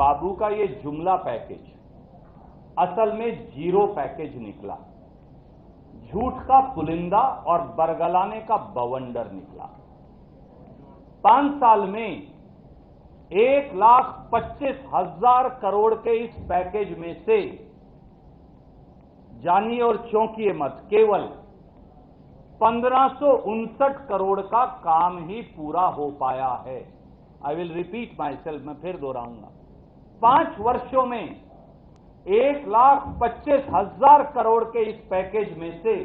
बाबू का ये जुमला पैकेज असल में जीरो पैकेज निकला, झूठ का पुलिंदा और बरगलाने का बवंडर निकला। 5 साल में 1,25,000 करोड़ के इस पैकेज में से जानिए और चौंकिए मत, केवल 1559 करोड़ का काम ही पूरा हो पाया है। I will repeat my self, मैं फिर दोहराऊंगा। 5 वर्षों में 1,25,000 करोड़ के इस पैकेज में से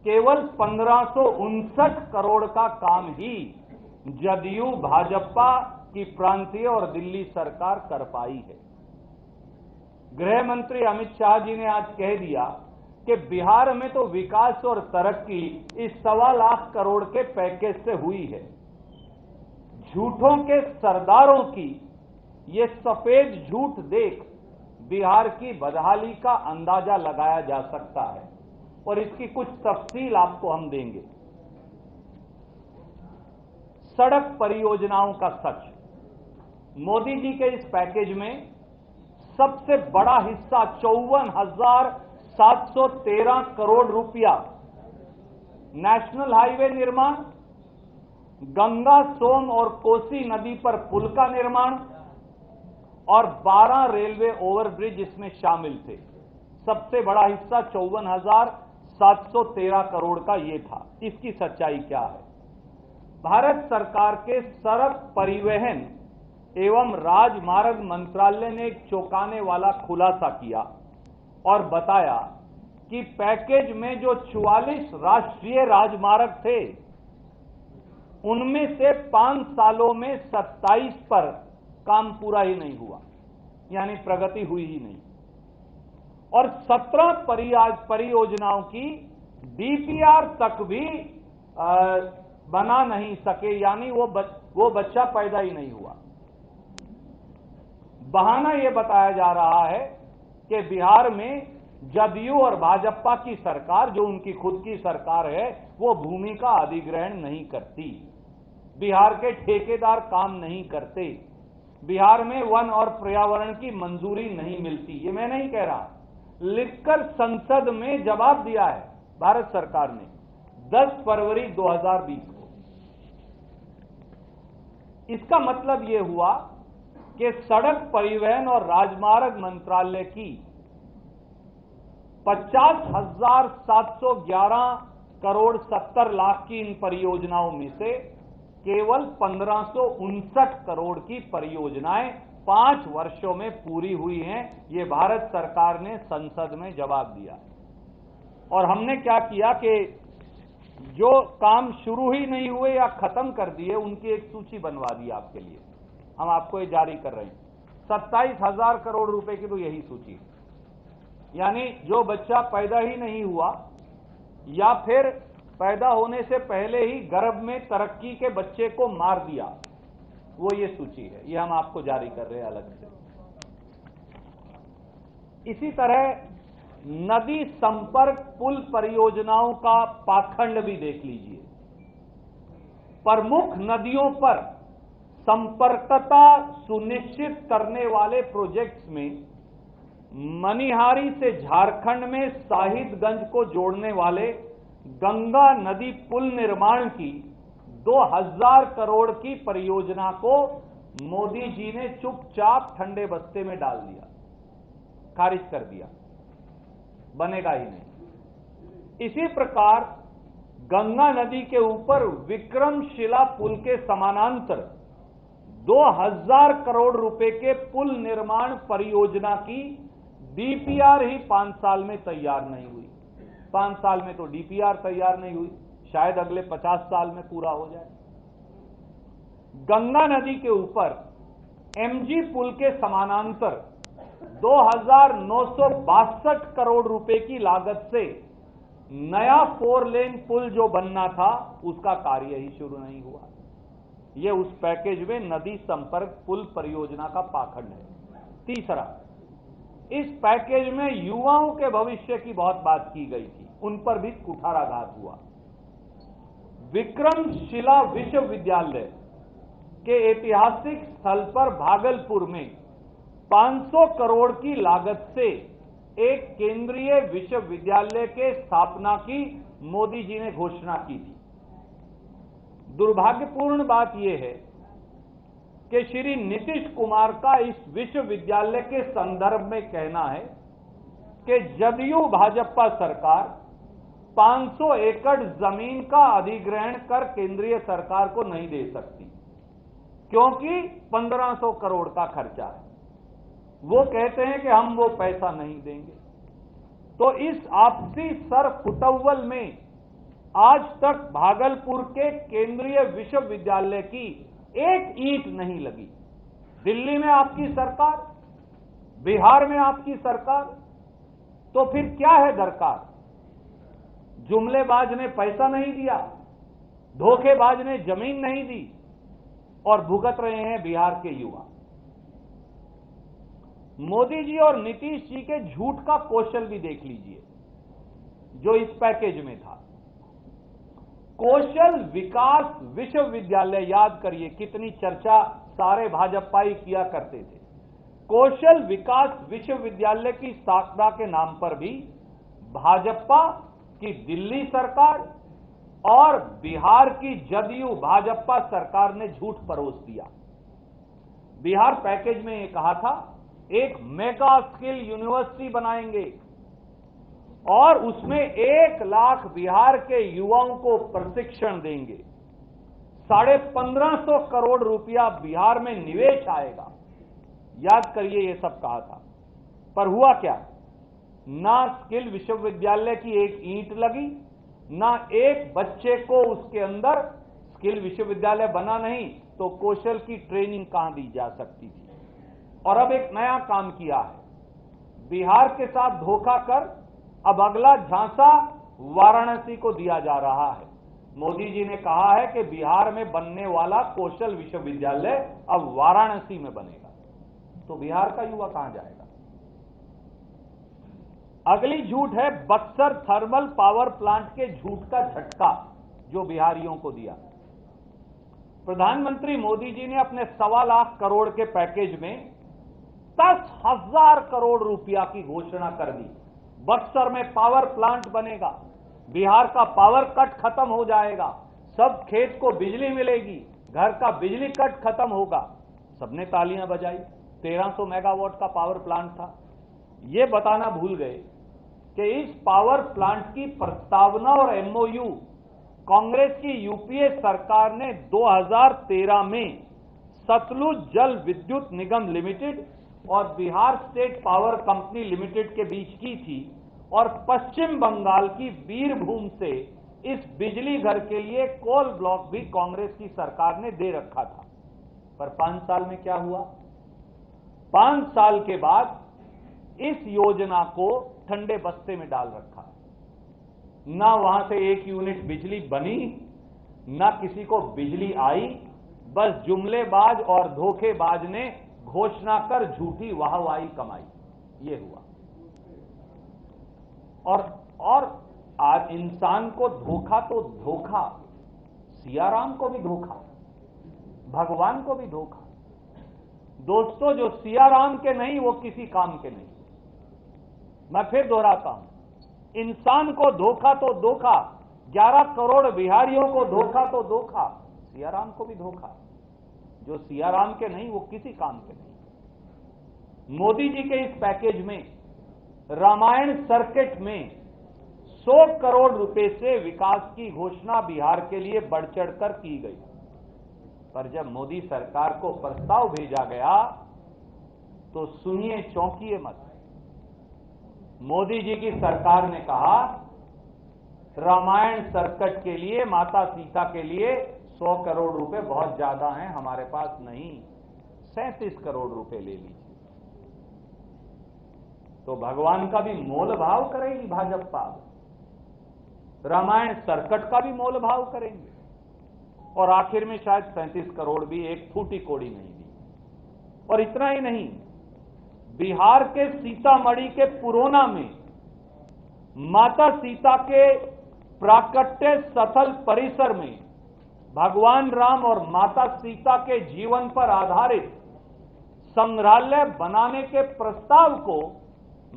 केवल 1559 करोड़ का काम ही जदयू भाजपा की प्रांतीय और दिल्ली सरकार कर पाई है। गृह मंत्री अमित शाह जी ने आज कह दिया कि बिहार में तो विकास और तरक्की इस 1.25 लाख करोड़ के पैकेज से हुई है। झूठों के सरदारों की ये सफेद झूठ देख बिहार की बदहाली का अंदाजा लगाया जा सकता है और इसकी कुछ तफसील आपको हम देंगे। सड़क परियोजनाओं का सच, मोदी जी के इस पैकेज में सबसे बड़ा हिस्सा 54,713 करोड़ रुपया नेशनल हाईवे निर्माण, गंगा, सोन और कोसी नदी पर पुल का निर्माण और 12 रेलवे ओवरब्रिज इसमें शामिल थे। सबसे बड़ा हिस्सा 54,713 करोड़ का ये था। इसकी सच्चाई क्या है? भारत सरकार के सड़क परिवहन एवं राजमार्ग मंत्रालय ने एक चौंकाने वाला खुलासा किया और बताया कि पैकेज में जो 44 राष्ट्रीय राजमार्ग थे उनमें से 5 सालों में 27 पर काम पूरा ही नहीं हुआ, यानी प्रगति हुई ही नहीं, और 17 परियोजनाओं की डीपीआर तक भी बना नहीं सके, यानी वो बच्चा पैदा ही नहीं हुआ। बहाना यह बताया जा रहा है कि बिहार में जदयू और भाजपा की सरकार, जो उनकी खुद की सरकार है, वो भूमि का अधिग्रहण नहीं करती, बिहार के ठेकेदार काम नहीं करते, बिहार में वन और पर्यावरण की मंजूरी नहीं मिलती। ये मैं नहीं कह रहा, लिखकर संसद में जवाब दिया है भारत सरकार ने 10 फरवरी 2020 को। इसका मतलब यह हुआ कि सड़क परिवहन और राजमार्ग मंत्रालय की 50,711 करोड़ 70 लाख की इन परियोजनाओं में से केवल 1559 करोड़ की परियोजनाएं 5 वर्षों में पूरी हुई हैं। ये भारत सरकार ने संसद में जवाब दिया। और हमने क्या किया कि जो काम शुरू ही नहीं हुए या खत्म कर दिए उनकी एक सूची बनवा दी आपके लिए, हम आपको ये जारी कर रहे हैं। 27,000 करोड़ रुपए की तो यही सूची है, यानी जो बच्चा पैदा ही नहीं हुआ या फिर पैदा होने से पहले ही गर्भ में तरक्की के बच्चे को मार दिया, वो ये सूची है। ये हम आपको जारी कर रहे हैं अलग से। इसी तरह नदी संपर्क पुल परियोजनाओं का पाखंड भी देख लीजिए। प्रमुख नदियों पर संपर्कता सुनिश्चित करने वाले प्रोजेक्ट्स में मनिहारी से झारखंड में साहिबगंज को जोड़ने वाले गंगा नदी पुल निर्माण की 2000 करोड़ की परियोजना को मोदी जी ने चुपचाप ठंडे बस्ते में डाल दिया, खारिज कर दिया, बनेगा ही नहीं। इसी प्रकार गंगा नदी के ऊपर विक्रमशिला पुल के समानांतर 2000 करोड़ रुपए के पुल निर्माण परियोजना की डीपीआर ही 5 साल में तैयार नहीं हुई। 5 साल में तो डीपीआर तैयार नहीं हुई, शायद अगले 50 साल में पूरा हो जाए। गंगा नदी के ऊपर एमजी पुल के समानांतर 2,962 करोड़ रुपए की लागत से नया 4 लेन पुल जो बनना था उसका कार्य ही शुरू नहीं हुआ। यह उस पैकेज में नदी संपर्क पुल परियोजना का पाखंड है। तीसरा, इस पैकेज में युवाओं के भविष्य की बहुत बात की गई थी, उन पर भी कुठाराघात हुआ। विक्रमशिला विश्वविद्यालय के ऐतिहासिक स्थल पर भागलपुर में 500 करोड़ की लागत से एक केंद्रीय विश्वविद्यालय के स्थापना की मोदी जी ने घोषणा की थी। दुर्भाग्यपूर्ण बात यह है कि श्री नीतीश कुमार का इस विश्वविद्यालय के संदर्भ में कहना है कि जदयू भाजपा सरकार 500 एकड़ जमीन का अधिग्रहण कर केंद्रीय सरकार को नहीं दे सकती, क्योंकि 1500 करोड़ का खर्चा है। वो कहते हैं कि हम वो पैसा नहीं देंगे। तो इस आपसी सर फुटव्वल में आज तक भागलपुर के केंद्रीय विश्वविद्यालय की एक ईंट नहीं लगी। दिल्ली में आपकी सरकार, बिहार में आपकी सरकार, तो फिर क्या है दरकार? जुमलेबाज ने पैसा नहीं दिया, धोखेबाज ने जमीन नहीं दी और भुगत रहे हैं बिहार के युवा। मोदी जी और नीतीश जी के झूठ का कौशल भी देख लीजिए जो इस पैकेज में था। कौशल विकास विश्वविद्यालय, याद करिए कितनी चर्चा सारे भाजपाई किया करते थे। कौशल विकास विश्वविद्यालय की स्थापना के नाम पर भी भाजपा की दिल्ली सरकार और बिहार की जदयू भाजपा सरकार ने झूठ परोस दिया। बिहार पैकेज में ये कहा था एक मेगा स्किल यूनिवर्सिटी बनाएंगे और उसमें 1 लाख बिहार के युवाओं को प्रशिक्षण देंगे। 1550 करोड़ रुपया बिहार में निवेश आएगा। याद करिए ये सब कहा था, पर हुआ क्या? ना स्किल विश्वविद्यालय की एक ईंट लगी, ना एक बच्चे को उसके अंदर स्किल विश्वविद्यालय बना नहीं तो कौशल की ट्रेनिंग कहां दी जा सकती थी। और अब एक नया काम किया है, बिहार के साथ धोखा कर अब अगला झांसा वाराणसी को दिया जा रहा है। मोदी जी ने कहा है कि बिहार में बनने वाला कौशल विश्वविद्यालय अब वाराणसी में बनेगा, तो बिहार का युवा कहां जाएगा? अगली झूठ है बक्सर थर्मल पावर प्लांट के झूठ का झटका जो बिहारियों को दिया। प्रधानमंत्री मोदी जी ने अपने 1.25 लाख करोड़ के पैकेज में 10,000 करोड़ रुपया की घोषणा कर दी। बक्सर में पावर प्लांट बनेगा, बिहार का पावर कट खत्म हो जाएगा, सब खेत को बिजली मिलेगी, घर का बिजली कट खत्म होगा। सबने तालियां बजाई। 1300 मेगावाट का पावर प्लांट था। ये बताना भूल गए कि इस पावर प्लांट की प्रस्तावना और एमओयू कांग्रेस की यूपीए सरकार ने 2013 में सतलुज जल विद्युत निगम लिमिटेड और Bihar state power company limited के बीच की थी, और पश्चिम बंगाल की बीरभूम से इस बिजली घर के लिए कोल ब्लॉक भी कांग्रेस की सरकार ने दे रखा था। पर 5 साल में क्या हुआ? 5 साल के बाद इस योजना को ठंडे बस्ते में डाल रखा। ना वहां से एक यूनिट बिजली बनी, ना किसी को बिजली आई, बस जुमलेबाज और धोखेबाज ने घोषणा कर झूठी वाहवाही कमाई। ये हुआ। और आज इंसान को धोखा तो धोखा, सियाराम को भी धोखा, भगवान को भी धोखा। दोस्तों, जो सियाराम के नहीं वो किसी काम के नहीं। मैं फिर दोहराता हूं, इंसान को धोखा तो धोखा, 11 करोड़ बिहारियों को धोखा तो धोखा, सियाराम को भी धोखा। जो सियाराम के नहीं वो किसी काम के नहीं। मोदी जी के इस पैकेज में रामायण सर्किट में 100 करोड़ रुपए से विकास की घोषणा बिहार के लिए बढ़ चढ़कर की गई। पर जब मोदी सरकार को प्रस्ताव भेजा गया तो सुनिए, चौंकिए मत। मोदी जी की सरकार ने कहा रामायण सर्किट के लिए, माता सीता के लिए 100 करोड़ रुपए बहुत ज्यादा हैं, हमारे पास नहीं, 37 करोड़ रुपए ले लीजिए। तो भगवान का भी मोल भाव करेगी भाजपा, रामायण सर्किट का भी मोल भाव करेंगे, और आखिर में शायद 37 करोड़ भी एक फूटी कोड़ी नहीं दी। और इतना ही नहीं, बिहार के सीतामढ़ी के पुरोना में माता सीता के प्राकट्य स्थल परिसर में भगवान राम और माता सीता के जीवन पर आधारित संग्रहालय बनाने के प्रस्ताव को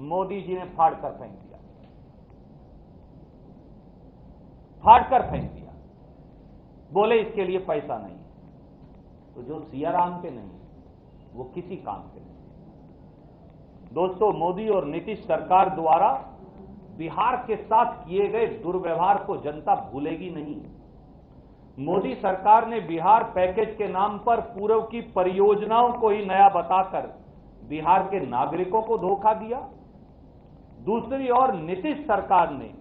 मोदी जी ने फाड़कर फेंक दिया, फाड़कर फेंक दिया। बोले इसके लिए पैसा नहीं। तो जो सियाराम के नहीं वो किसी काम के नहीं। दोस्तों, मोदी और नीतीश सरकार द्वारा बिहार के साथ किए गए दुर्व्यवहार को जनता भूलेगी नहीं। मोदी सरकार ने बिहार पैकेज के नाम पर पूर्व की परियोजनाओं को ही नया बताकर बिहार के नागरिकों को धोखा दिया। दूसरी ओर नीतीश सरकार ने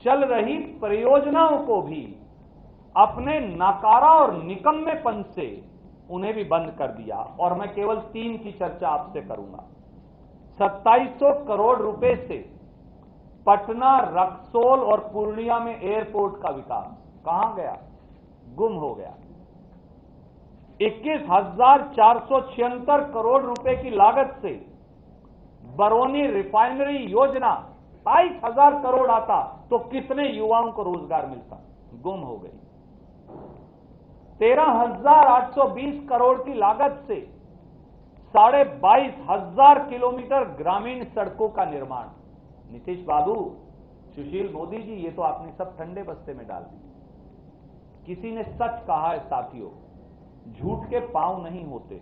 चल रही परियोजनाओं को भी अपने नाकारा और निकम्मेपन से उन्हें भी बंद कर दिया। और मैं केवल 3 की चर्चा आपसे करूंगा। 2700 करोड़ रुपए से पटना, रक्सौल और पूर्णिया में एयरपोर्ट का विकास कहां गया? गुम हो गया। 21,476 करोड़ रुपए की लागत से बरौनी रिफाइनरी योजना 22,000 करोड़ आता तो कितने युवाओं को रोजगार मिलता? गुम हो गई। 13,820 करोड़ की लागत से 22,500 किलोमीटर ग्रामीण सड़कों का निर्माण। नीतीश बाबू, सुशील मोदी जी, ये तो आपने सब ठंडे बस्ते में डाल दी। किसी ने सच कहा है साथियों, झूठ के पांव नहीं होते।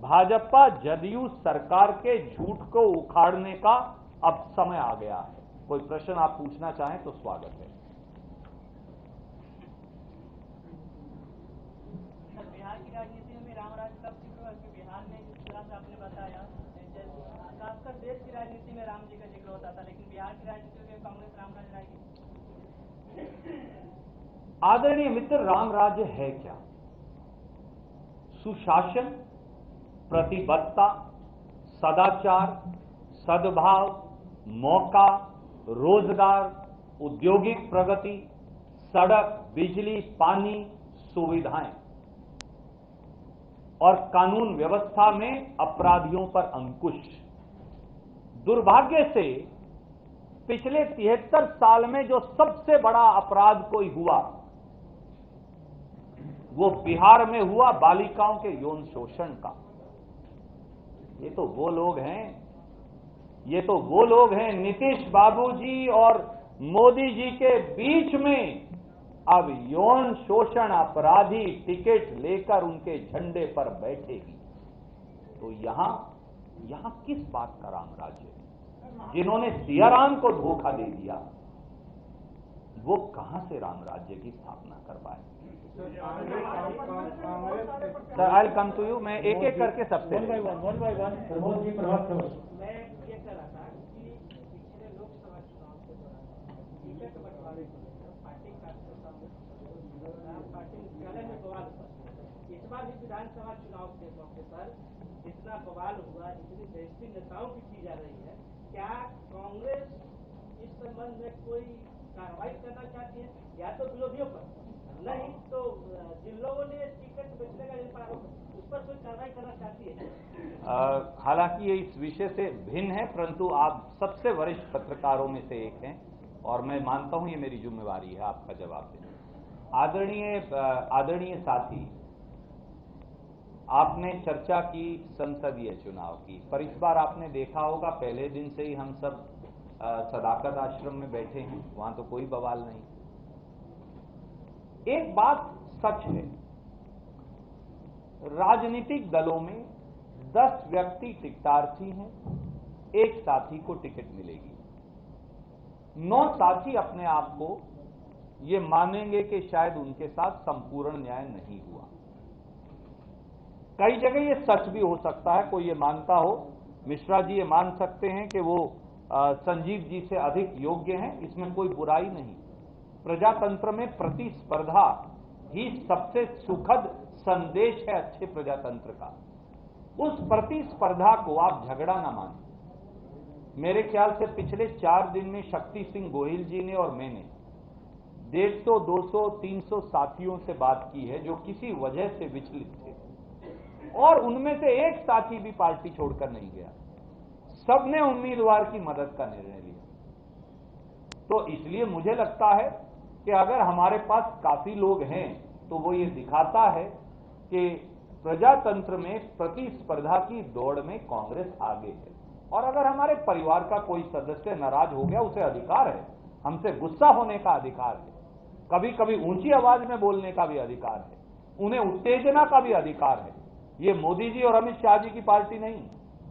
भाजपा जदयू सरकार के झूठ को उखाड़ने का अब समय आ गया है। कोई प्रश्न आप पूछना चाहें तो स्वागत है। बिहार की राजनीति में रामराज कब जिक्र है? बिहार में जिस तरह से आपने बताया, खासकर देश की राजनीति में राम जी का जिक्र होता था, लेकिन बिहार की राजनीति में कांग्रेस रामराज लाएगी। आदरणीय मित्र, राम राज्य है क्या? सुशासन, प्रतिबद्धता, सदाचार, सद्भाव, मौका, रोजगार, औद्योगिक प्रगति, सड़क, बिजली, पानी, सुविधाएं और कानून व्यवस्था में अपराधियों पर अंकुश। दुर्भाग्य से पिछले 73 साल में जो सबसे बड़ा अपराध कोई हुआ वो बिहार में हुआ बालिकाओं के यौन शोषण का। ये तो वो लोग हैं, नीतीश बाबूजी और मोदी जी के बीच में अब यौन शोषण अपराधी टिकट लेकर उनके झंडे पर बैठेगी। तो यहां किस बात का राम राज्य है? जिन्होंने सियाराम को धोखा दे दिया वो कहां से राम राज्य की स्थापना कर पाए? Sir, I will come to you. मैं एक एक करके सबसे मैं ये कह रहा था कि पिछले लोकसभा चुनाव के दौरान टिकट बंटवारे को लेकर पार्टी कार्यकर्ताओं में पार्टी मुख्यालय में बवाल हुआ। इस बार भी विधानसभा चुनाव के मौके पर जितना बवाल हुआ, जितनी बेइज्जती नेताओं की जा रही है, क्या कांग्रेस इस संबंध में कोई कार्रवाई करना चाहती है? या तो विरोधियों पर, नहीं तो जिन लोगों ने टिकट बेचने का उस पर कोई कार्रवाई करना चाहती है? हालांकि ये इस विषय से भिन्न है, परंतु आप सबसे वरिष्ठ पत्रकारों में से एक हैं और मैं मानता हूं ये मेरी जिम्मेवारी है आपका जवाब देना। आदरणीय साथी, आपने चर्चा की संसदीय चुनाव की, पर इस बार आपने देखा होगा पहले दिन से ही हम सब सदाकत आश्रम में बैठे हैं, वहां तो कोई बवाल नहीं। एक बात सच है, राजनीतिक दलों में 10 व्यक्ति टिकटार्थी हैं, एक साथी को टिकट मिलेगी। 9 साथी अपने आप को ये मानेंगे कि शायद उनके साथ संपूर्ण न्याय नहीं हुआ। कई जगह ये सच भी हो सकता है, कोई ये मानता हो, मिश्रा जी ये मान सकते हैं कि वो संजीव जी से अधिक योग्य हैं, इसमें कोई बुराई नहीं। प्रजातंत्र में प्रतिस्पर्धा ही सबसे सुखद संदेश है अच्छे प्रजातंत्र का। उस प्रतिस्पर्धा को आप झगड़ा ना माने। मेरे ख्याल से पिछले 4 दिन में शक्ति सिंह गोहिल जी ने और मैंने 150, 200, 300 साथियों से बात की है जो किसी वजह से विचलित थे और उनमें से एक साथी भी पार्टी छोड़कर नहीं गया। सबने उम्मीदवार की मदद का निर्णय लिया। तो इसलिए मुझे लगता है कि अगर हमारे पास काफी लोग हैं तो वो ये दिखाता है कि प्रजातंत्र में प्रतिस्पर्धा की दौड़ में कांग्रेस आगे है। और अगर हमारे परिवार का कोई सदस्य नाराज हो गया, उसे अधिकार है, हमसे गुस्सा होने का अधिकार है, कभी कभी ऊंची आवाज में बोलने का भी अधिकार है, उन्हें उत्तेजना का भी अधिकार है। ये मोदी जी और अमित शाह जी की पार्टी नहीं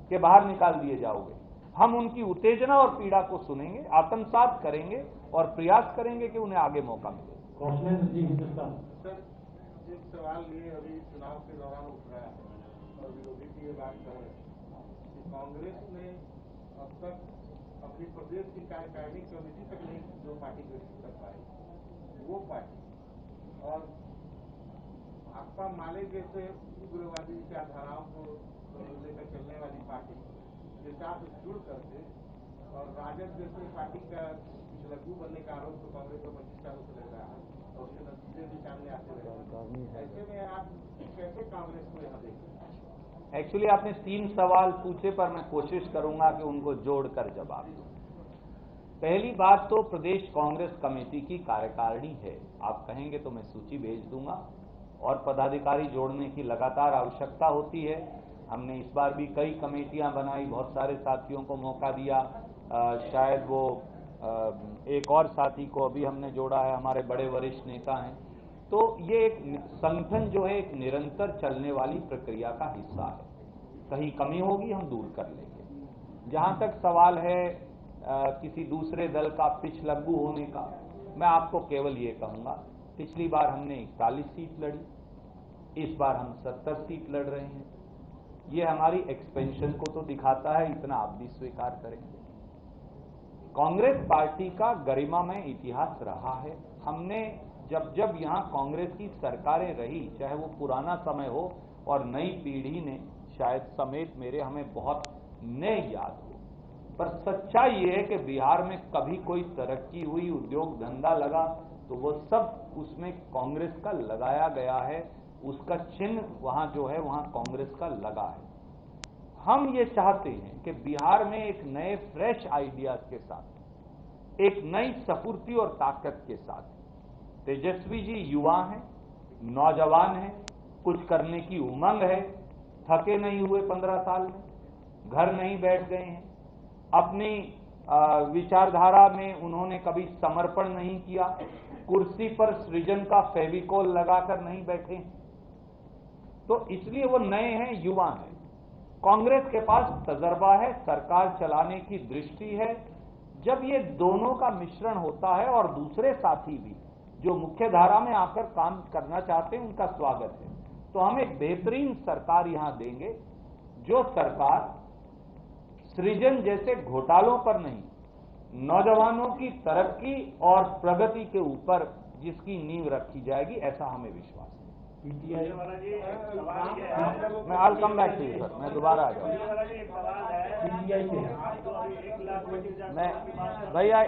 कि बाहर निकाल दिए जाओगे। हम उनकी उत्तेजना और पीड़ा को सुनेंगे, आत्मसात करेंगे और प्रयास करेंगे कि उन्हें आगे मौका मिले। सर, एक सवाल ये अभी चुनाव के दौरान उठ रहा है और विरोधी की ये बात कर रहे हैं कि कांग्रेस ने अब तक अपनी प्रदेश की कार्यकारिणी कमेटी तक नहीं जो पार्टी गठित कर पाई वो पार्टी, और भाकपा माले जैसे उग्रवादी विचारधाराओं को लेकर चलने वाली पार्टी के साथ जुड़ करके, और राजद जैसे पार्टी का लघु बनने का आरोप तो कांग्रेस को 25 सालों से लग रहा है और उसके नतीजे भी सामने आते रहे। ऐसे में आप कैसे कांग्रेस को यहाँ देखते हैं? एक्चुअली आपने 3 सवाल पूछे, पर मैं कोशिश करूंगा कि उनको जोड़कर जवाब दूं। पहली बात तो प्रदेश कांग्रेस कमेटी की कार्यकारिणी है। आप कहेंगे तो मैं सूची भेज दूंगा, और पदाधिकारी जोड़ने की लगातार आवश्यकता होती है। हमने इस बार भी कई कमेटियां बनाई, बहुत सारे साथियों को मौका दिया। शायद वो एक और साथी को अभी हमने जोड़ा है, हमारे बड़े वरिष्ठ नेता हैं। तो ये एक संगठन जो है एक निरंतर चलने वाली प्रक्रिया का हिस्सा है। कहीं कमी होगी हम दूर कर लेंगे। जहां तक सवाल है किसी दूसरे दल का पिछलग्गू होने का, मैं आपको केवल ये कहूंगा, पिछली बार हमने 41 सीट लड़ी, इस बार हम 70 सीट लड़ रहे हैं। ये हमारी एक्सपेंशन को तो दिखाता है, इतना आप भी स्वीकार करेंगे। कांग्रेस पार्टी का गरिमामय इतिहास रहा है। हमने जब जब यहां कांग्रेस की सरकारें रही, चाहे वो पुराना समय हो और नई पीढ़ी ने शायद समेत मेरे हमें बहुत नए याद हो, पर सच्चाई ये है कि बिहार में कभी कोई तरक्की हुई, उद्योग धंधा लगा, तो वो सब उसमें कांग्रेस का लगाया गया है। उसका चिन्ह वहां जो है वहां कांग्रेस का लगा है। हम ये चाहते हैं कि बिहार में एक नए फ्रेश आइडियाज के साथ, एक नई स्फूर्ति और ताकत के साथ, तेजस्वी जी युवा हैं, नौजवान हैं, कुछ करने की उमंग है, थके नहीं हुए 15 साल में, घर नहीं बैठ गए हैं, अपनी विचारधारा में उन्होंने कभी समर्पण नहीं किया, कुर्सी पर सृजन का फेविकोल लगाकर नहीं बैठे, तो इसलिए वो नए हैं, युवा हैं। कांग्रेस के पास तजर्बा है, सरकार चलाने की दृष्टि है। जब ये दोनों का मिश्रण होता है और दूसरे साथी भी जो मुख्य धारा में आकर काम करना चाहते हैं, उनका स्वागत है। तो हम एक बेहतरीन सरकार यहां देंगे, जो सरकार सृजन जैसे घोटालों पर नहीं, नौजवानों की तरक्की और प्रगति के ऊपर जिसकी नींव रखी जाएगी, ऐसा हमें विश्वास है। मैं all come back to you sir, मैं दोबारा आ जाऊंगा। मैं भैया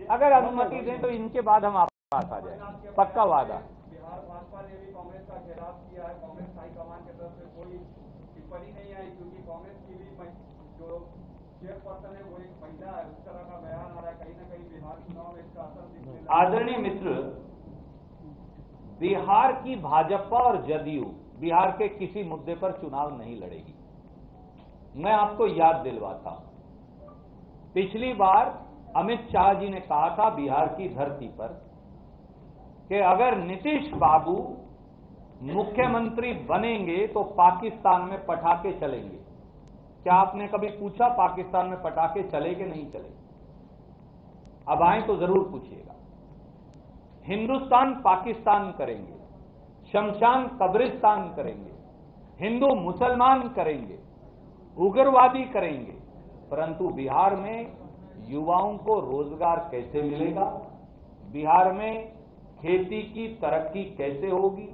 अगर अनुमति दें तो इनके बाद हम आपके पास आ जाए, पक्का वादा। बिहार भाजपा ने भी कांग्रेस का घेराव किया है, कांग्रेस हाईकमान की तरफ से कोई टिप्पणी नहीं आई, क्योंकि कांग्रेस की भी जो चेयरपर्सन है वो एक महिला है, उस तरह का बयान आ रहा है। कहीं ना कहीं बिहार चुनाव में इसका असर दिखने लगा। आदरणीय मित्र, बिहार की भाजपा और जदयू बिहार के किसी मुद्दे पर चुनाव नहीं लड़ेगी। मैं आपको याद दिलवाता हूं, पिछली बार अमित शाह जी ने कहा था बिहार की धरती पर कि अगर नीतीश बाबू मुख्यमंत्री बनेंगे तो पाकिस्तान में पटाखे चलेंगे। क्या आपने कभी पूछा पाकिस्तान में पटाखे चले कि नहीं चले? अब आए तो जरूर पूछिएगा। हिंदुस्तान पाकिस्तान करेंगे, शमशान कब्रिस्तान करेंगे, हिंदू मुसलमान करेंगे, उग्रवादी करेंगे, परंतु बिहार में युवाओं को रोजगार कैसे मिलेगा? बिहार में खेती की तरक्की कैसे होगी?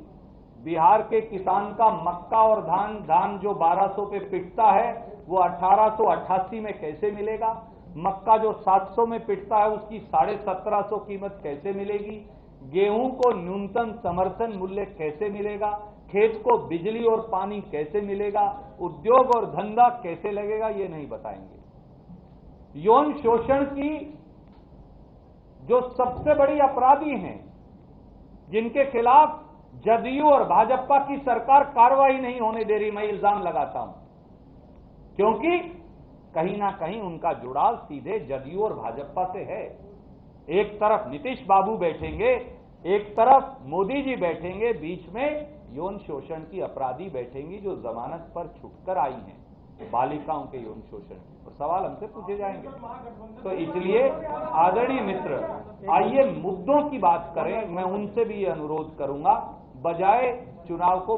बिहार के किसान का मक्का और धान जो 1200 पे पिटता है वो 1888 में कैसे मिलेगा? मक्का जो 700 में पिटता है उसकी 1750 कीमत कैसे मिलेगी? गेहूं को न्यूनतम समर्थन मूल्य कैसे मिलेगा? खेत को बिजली और पानी कैसे मिलेगा? उद्योग और धंधा कैसे लगेगा? ये नहीं बताएंगे। यौन शोषण की जो सबसे बड़ी अपराधी हैं, जिनके खिलाफ जदयू और भाजपा की सरकार कार्रवाई नहीं होने दे रही, मैं इल्जाम लगाता हूं, क्योंकि कहीं ना कहीं उनका जुड़ाव सीधे जदयू और भाजपा से है। एक तरफ नीतीश बाबू बैठेंगे, एक तरफ मोदी जी बैठेंगे, बीच में यौन शोषण की अपराधी बैठेंगी जो जमानत पर छूटकर आई हैं, बालिकाओं के यौन शोषण की, और सवाल हमसे पूछे जाएंगे। तो इसलिए आदरणीय मित्र, आइए मुद्दों की बात करें। मैं उनसे भी ये अनुरोध करूंगा, बजाय चुनाव को